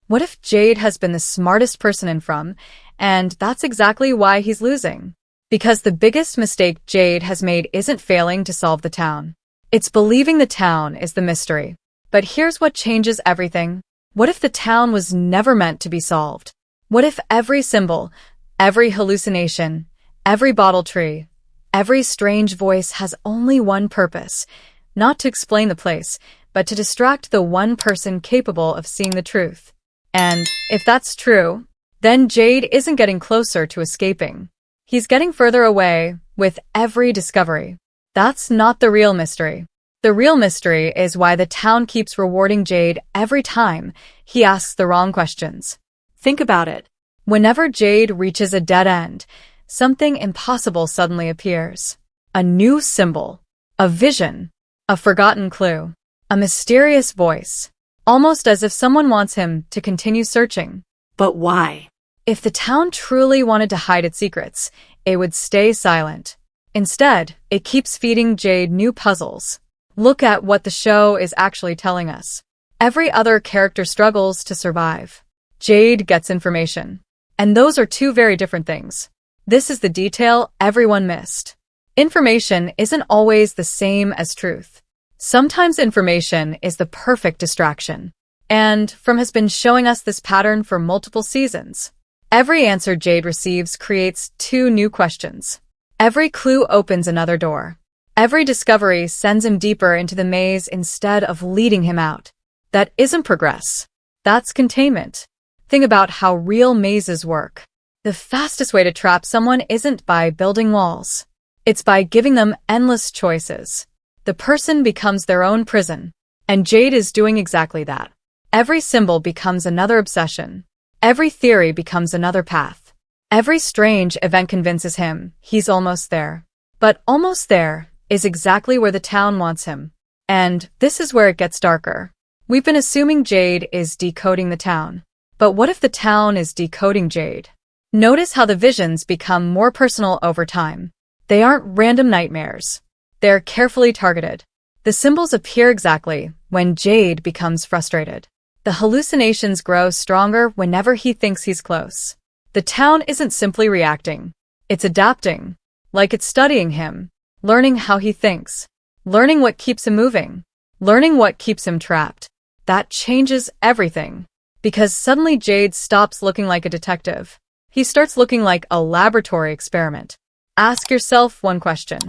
What if Jade has been the smartest person in From, and that's exactly why he's losing? Because the biggest mistake Jade has made isn't failing to solve the town. It's believing the town is the mystery. But here's what changes everything. What if the town was never meant to be solved? What if every symbol, every hallucination, every bottle tree, every strange voice has only one purpose? Not to explain the place, but to distract the one person capable of seeing the truth. And if that's true, then Jade isn't getting closer to escaping. He's getting further away with every discovery. That's not the real mystery. The real mystery is why the town keeps rewarding Jade every time he asks the wrong questions. Think about it. Whenever Jade reaches a dead end, something impossible suddenly appears. A new symbol, a vision, a forgotten clue, a mysterious voice, almost as if someone wants him to continue searching. But why? If the town truly wanted to hide its secrets, it would stay silent. Instead, it keeps feeding Jade new puzzles. Look at what the show is actually telling us. Every other character struggles to survive. Jade gets information. And those are two very different things. This is the detail everyone missed. Information isn't always the same as truth. Sometimes information is the perfect distraction. And From has been showing us this pattern for multiple seasons. Every answer Jade receives creates two new questions. Every clue opens another door. Every discovery sends him deeper into the maze instead of leading him out. That isn't progress. That's containment. Think about how real mazes work. The fastest way to trap someone isn't by building walls. It's by giving them endless choices. The person becomes their own prison. And Jade is doing exactly that. Every symbol becomes another obsession. Every theory becomes another path. Every strange event convinces him he's almost there. But almost there is exactly where the town wants him. And this is where it gets darker. We've been assuming Jade is decoding the town. But what if the town is decoding Jade? Notice how the visions become more personal over time. They aren't random nightmares. They're carefully targeted. The symbols appear exactly when Jade becomes frustrated. The hallucinations grow stronger whenever he thinks he's close. The town isn't simply reacting. It's adapting. Like it's studying him, learning how he thinks, learning what keeps him moving, learning what keeps him trapped. That changes everything. Because suddenly Jade stops looking like a detective. He starts looking like a laboratory experiment. Ask yourself one question.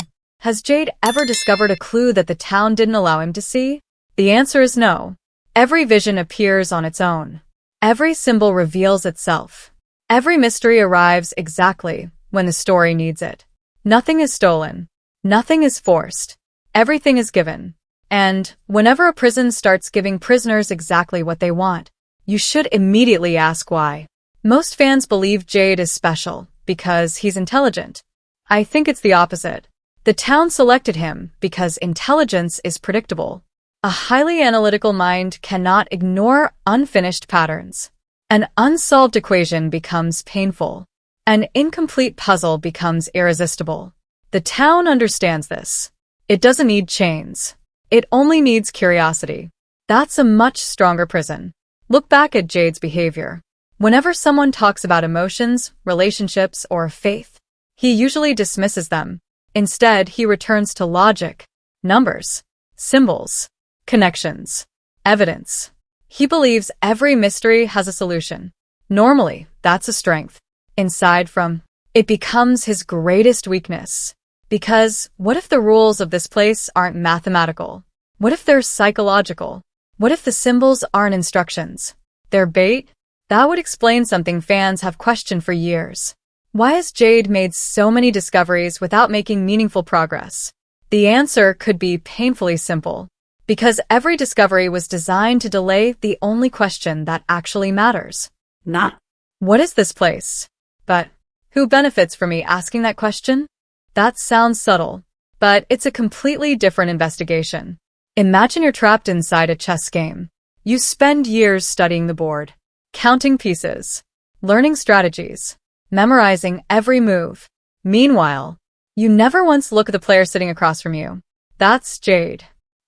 Has Jade ever discovered a clue that the town didn't allow him to see? The answer is no. Every vision appears on its own. Every symbol reveals itself. Every mystery arrives exactly when the story needs it. Nothing is stolen. Nothing is forced. Everything is given. And whenever a prison starts giving prisoners exactly what they want, you should immediately ask why. Most fans believe Jade is special because he's intelligent. I think it's the opposite. The town selected him because intelligence is predictable. A highly analytical mind cannot ignore unfinished patterns. An unsolved equation becomes painful. An incomplete puzzle becomes irresistible. The town understands this. It doesn't need chains. It only needs curiosity. That's a much stronger prison. Look back at Jade's behavior. Whenever someone talks about emotions, relationships, or faith, he usually dismisses them. Instead, he returns to logic, numbers, symbols, connections, evidence. He believes every mystery has a solution. Normally, that's a strength. Inside From, it becomes his greatest weakness. Because what if the rules of this place aren't mathematical? What if they're psychological? What if the symbols aren't instructions? They're bait? That would explain something fans have questioned for years. Why has Jade made so many discoveries without making meaningful progress? The answer could be painfully simple. Because every discovery was designed to delay the only question that actually matters. Not, what is this place? But who benefits from me asking that question? That sounds subtle, but it's a completely different investigation. Imagine you're trapped inside a chess game. You spend years studying the board, counting pieces, learning strategies, memorizing every move. Meanwhile, you never once look at the player sitting across from you. That's Jade.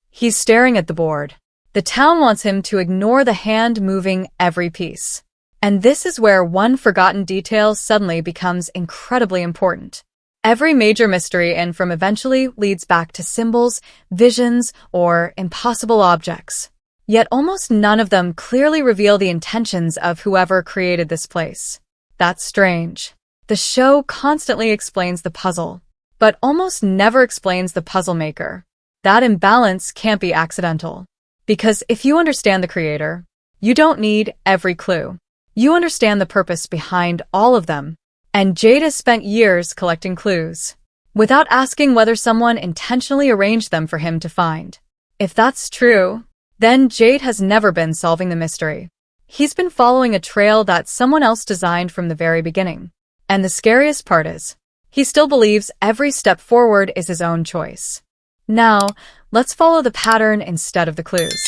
He's staring at the board, The town wants him to ignore the hand moving every piece. And this is where one forgotten detail suddenly becomes incredibly important. Every major mystery in From eventually leads back to symbols, visions, or impossible objects. Yet almost none of them clearly reveal the intentions of whoever created this place. That's strange. The show constantly explains the puzzle, but almost never explains the puzzle maker. That imbalance can't be accidental. Because if you understand the creator, you don't need every clue. You understand the purpose behind all of them. And Jade has spent years collecting clues, without asking whether someone intentionally arranged them for him to find. If that's true, then Jade has never been solving the mystery. He's been following a trail that someone else designed from the very beginning. And the scariest part is, he still believes every step forward is his own choice. Now, let's follow the pattern instead of the clues.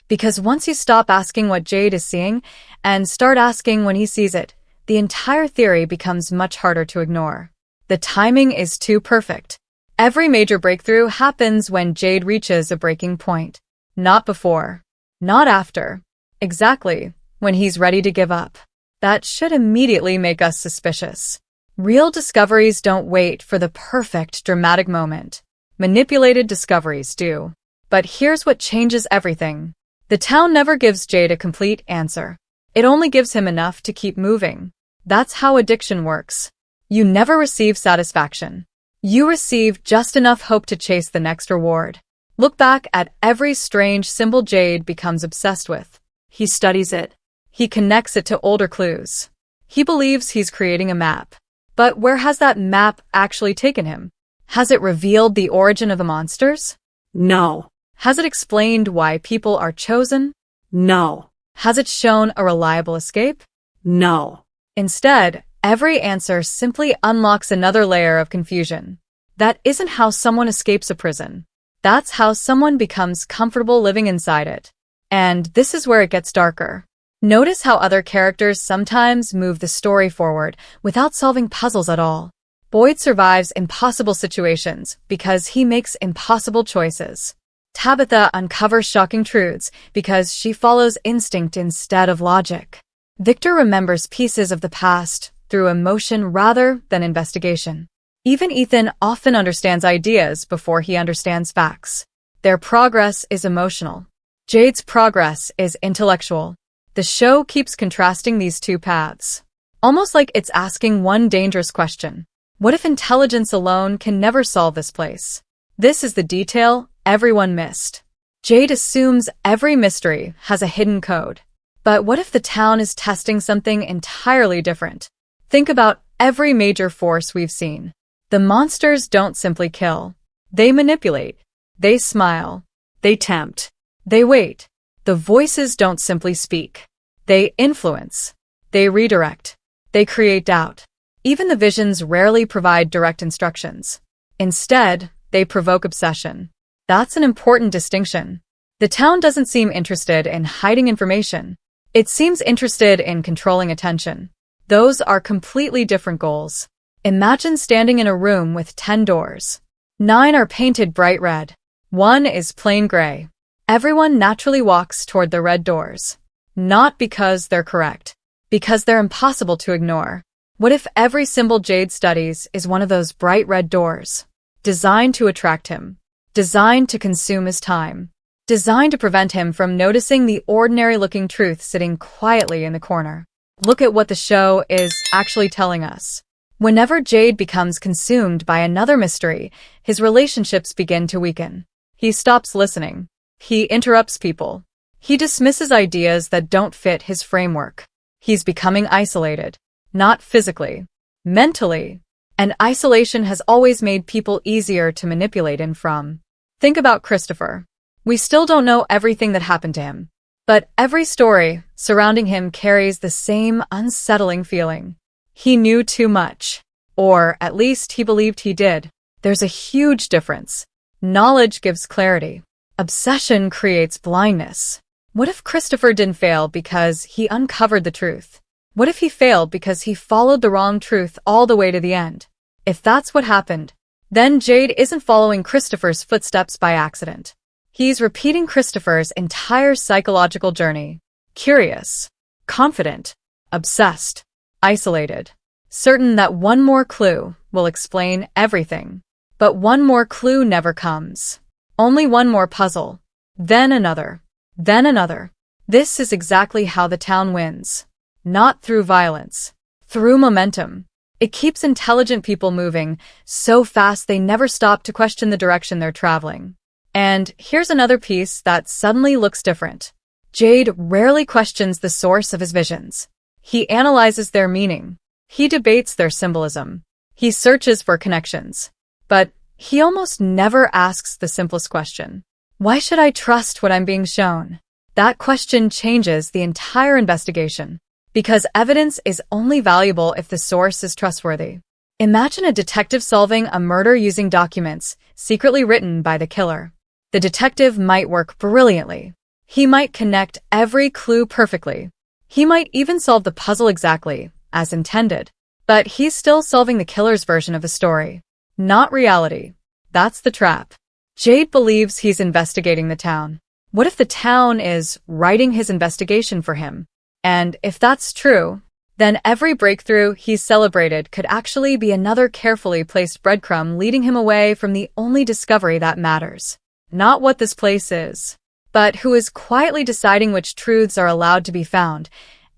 Because once you stop asking what Jade is seeing and start asking when he sees it, the entire theory becomes much harder to ignore. The timing is too perfect. Every major breakthrough happens when Jade reaches a breaking point. Not before. Not after. Exactly when he's ready to give up. That should immediately make us suspicious. Real discoveries don't wait for the perfect dramatic moment. Manipulated discoveries do. But here's what changes everything. The town never gives Jade a complete answer. It only gives him enough to keep moving. That's how addiction works. You never receive satisfaction. You receive just enough hope to chase the next reward. Look back at every strange symbol Jade becomes obsessed with. He studies it. He connects it to older clues. He believes he's creating a map. But where has that map actually taken him? Has it revealed the origin of the monsters? No. Has it explained why people are chosen? No. Has it shown a reliable escape? No. Instead, every answer simply unlocks another layer of confusion. That isn't how someone escapes a prison. That's how someone becomes comfortable living inside it. And this is where it gets darker. Notice how other characters sometimes move the story forward without solving puzzles at all. Boyd survives impossible situations because he makes impossible choices. Tabitha uncovers shocking truths because she follows instinct instead of logic. Victor remembers pieces of the past through emotion rather than investigation. Even Ethan often understands ideas before he understands facts. Their progress is emotional. Jade's progress is intellectual. The show keeps contrasting these two paths, almost like it's asking one dangerous question. What if intelligence alone can never solve this place? This is the detail everyone missed. Jade assumes every mystery has a hidden code. But what if the town is testing something entirely different? Think about every major force we've seen. The monsters don't simply kill. They manipulate. They smile. They tempt. They wait. The voices don't simply speak. They influence. They redirect. They create doubt. Even the visions rarely provide direct instructions. Instead, they provoke obsession. That's an important distinction. The town doesn't seem interested in hiding information. It seems interested in controlling attention. Those are completely different goals. Imagine standing in a room with 10 doors. 9 are painted bright red. 1 is plain gray. Everyone naturally walks toward the red doors. Not because they're correct, because they're impossible to ignore. What if every symbol Jade studies is one of those bright red doors? Designed to attract him. Designed to consume his time. Designed to prevent him from noticing the ordinary-looking truth sitting quietly in the corner. Look at what the show is actually telling us. Whenever Jade becomes consumed by another mystery, his relationships begin to weaken. He stops listening. He interrupts people. He dismisses ideas that don't fit his framework. He's becoming isolated. Not physically. Mentally. And isolation has always made people easier to manipulate in from. Think about Christopher. We still don't know everything that happened to him. But every story surrounding him carries the same unsettling feeling. He knew too much. Or at least he believed he did. There's a huge difference. Knowledge gives clarity. Obsession creates blindness. What if Christopher didn't fail because he uncovered the truth? What if he failed because he followed the wrong truth all the way to the end? If that's what happened, then Jade isn't following Christopher's footsteps by accident. He's repeating Christopher's entire psychological journey. Curious, confident, obsessed, isolated, certain that one more clue will explain everything. But one more clue never comes. Only one more puzzle. Then another. Then another. This is exactly how the town wins. Not through violence. Through momentum. It keeps intelligent people moving so fast they never stop to question the direction they're traveling. And here's another piece that suddenly looks different. Jade rarely questions the source of his visions. He analyzes their meaning. He debates their symbolism. He searches for connections. But he almost never asks the simplest question. Why should I trust what I'm being shown? That question changes the entire investigation. Because evidence is only valuable if the source is trustworthy. Imagine a detective solving a murder using documents secretly written by the killer. The detective might work brilliantly. He might connect every clue perfectly. He might even solve the puzzle exactly as intended. But he's still solving the killer's version of the story. Not reality. That's the trap. Jade believes he's investigating the town. What if the town is writing his investigation for him? And if that's true, then every breakthrough he's celebrated could actually be another carefully placed breadcrumb leading him away from the only discovery that matters. Not what this place is, but who is quietly deciding which truths are allowed to be found,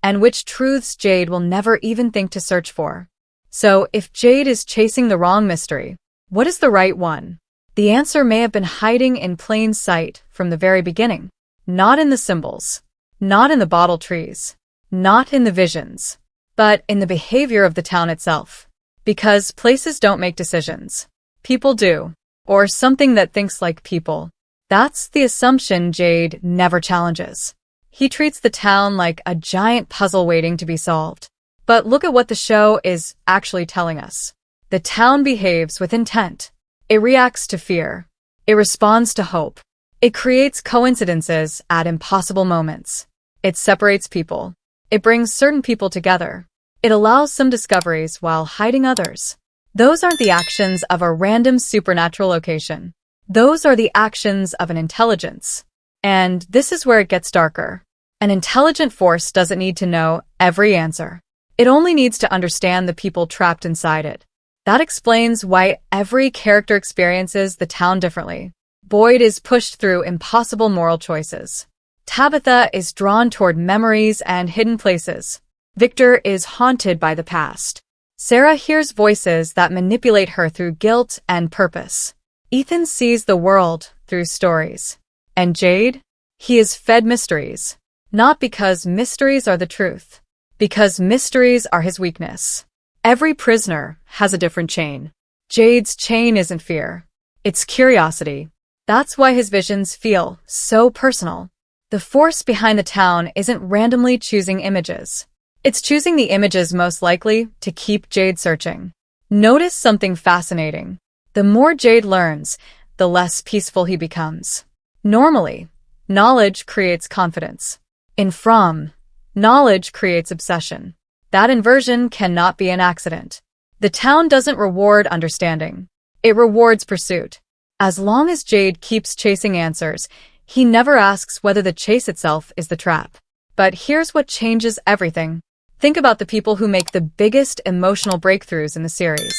and which truths Jade will never even think to search for. So, if Jade is chasing the wrong mystery, what is the right one? The answer may have been hiding in plain sight from the very beginning. Not in the symbols, not in the bottle trees, not in the visions, but in the behavior of the town itself. Because places don't make decisions. People do. Or something that thinks like people. That's the assumption Jade never challenges. He treats the town like a giant puzzle waiting to be solved. But look at what the show is actually telling us. The town behaves with intent. It reacts to fear. It responds to hope. It creates coincidences at impossible moments. It separates people. It brings certain people together. It allows some discoveries while hiding others. Those aren't the actions of a random supernatural location. Those are the actions of an intelligence. And this is where it gets darker. An intelligent force doesn't need to know every answer. It only needs to understand the people trapped inside it. That explains why every character experiences the town differently. Boyd is pushed through impossible moral choices. Tabitha is drawn toward memories and hidden places. Victor is haunted by the past. Sarah hears voices that manipulate her through guilt and purpose. Ethan sees the world through stories. And Jade? He is fed mysteries. Not because mysteries are the truth. Because mysteries are his weakness. Every prisoner has a different chain. Jade's chain isn't fear. It's curiosity. That's why his visions feel so personal. The force behind the town isn't randomly choosing images. It's choosing the images most likely to keep Jade searching. Notice something fascinating. The more Jade learns, the less peaceful he becomes. Normally, knowledge creates confidence. In From, knowledge creates obsession. That inversion cannot be an accident. The town doesn't reward understanding. It rewards pursuit. As long as Jade keeps chasing answers, he never asks whether the chase itself is the trap. But here's what changes everything. Think about the people who make the biggest emotional breakthroughs in the series.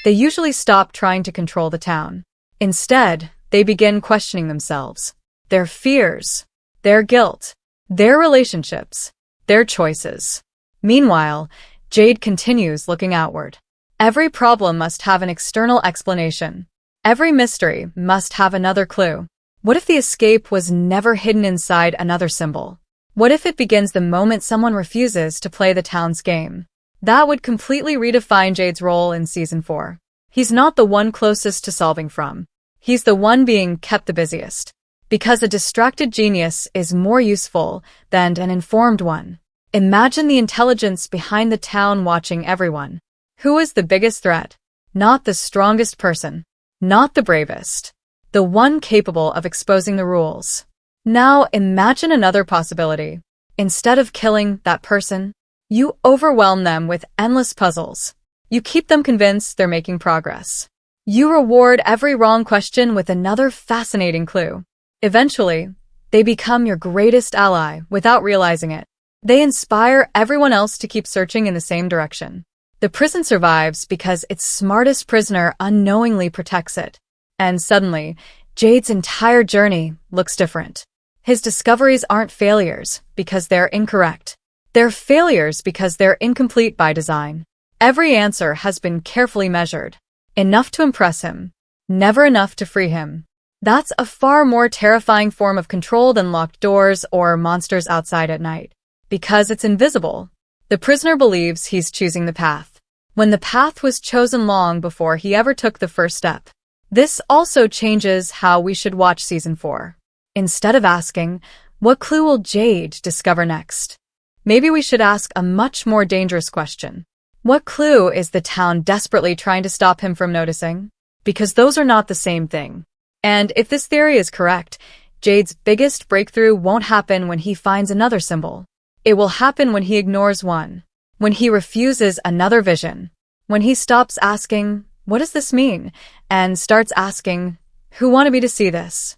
They usually stop trying to control the town. Instead, they begin questioning themselves, their fears, their guilt, their relationships, their choices. Meanwhile, Jade continues looking outward. Every problem must have an external explanation. Every mystery must have another clue. What if the escape was never hidden inside another symbol? What if it begins the moment someone refuses to play the town's game? That would completely redefine Jade's role in Season 4. He's not the one closest to solving From. He's the one being kept the busiest. Because a distracted genius is more useful than an informed one. Imagine the intelligence behind the town watching everyone. Who is the biggest threat? Not the strongest person. Not the bravest. The one capable of exposing the rules. Now imagine another possibility. Instead of killing that person, you overwhelm them with endless puzzles. You keep them convinced they're making progress. You reward every wrong question with another fascinating clue. Eventually, they become your greatest ally without realizing it. They inspire everyone else to keep searching in the same direction. The prison survives because its smartest prisoner unknowingly protects it. And suddenly, Jade's entire journey looks different. His discoveries aren't failures because they're incorrect. They're failures because they're incomplete by design. Every answer has been carefully measured. Enough to impress him, never enough to free him. That's a far more terrifying form of control than locked doors or monsters outside at night. Because it's invisible, the prisoner believes he's choosing the path, when the path was chosen long before he ever took the first step. This also changes how we should watch Season 4. Instead of asking, what clue will Jade discover next? Maybe we should ask a much more dangerous question. What clue is the town desperately trying to stop him from noticing? Because those are not the same thing. And if this theory is correct, Jade's biggest breakthrough won't happen when he finds another symbol. It will happen when he ignores one, when he refuses another vision, when he stops asking, what does this mean? And starts asking, who wanted me to see this?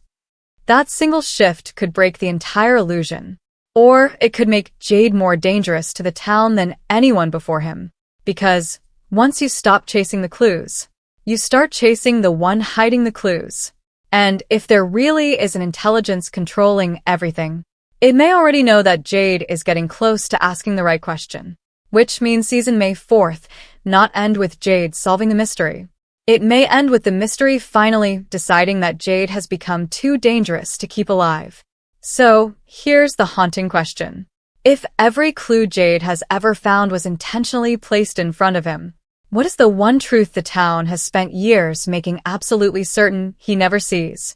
That single shift could break the entire illusion. Or it could make Jade more dangerous to the town than anyone before him. Because once you stop chasing the clues, you start chasing the one hiding the clues. And if there really is an intelligence controlling everything, it may already know that Jade is getting close to asking the right question. Which means season may 4th not end with Jade solving the mystery. It may end with the mystery finally deciding that Jade has become too dangerous to keep alive. So, here's the haunting question. If every clue Jade has ever found was intentionally placed in front of him, what is the one truth the town has spent years making absolutely certain he never sees?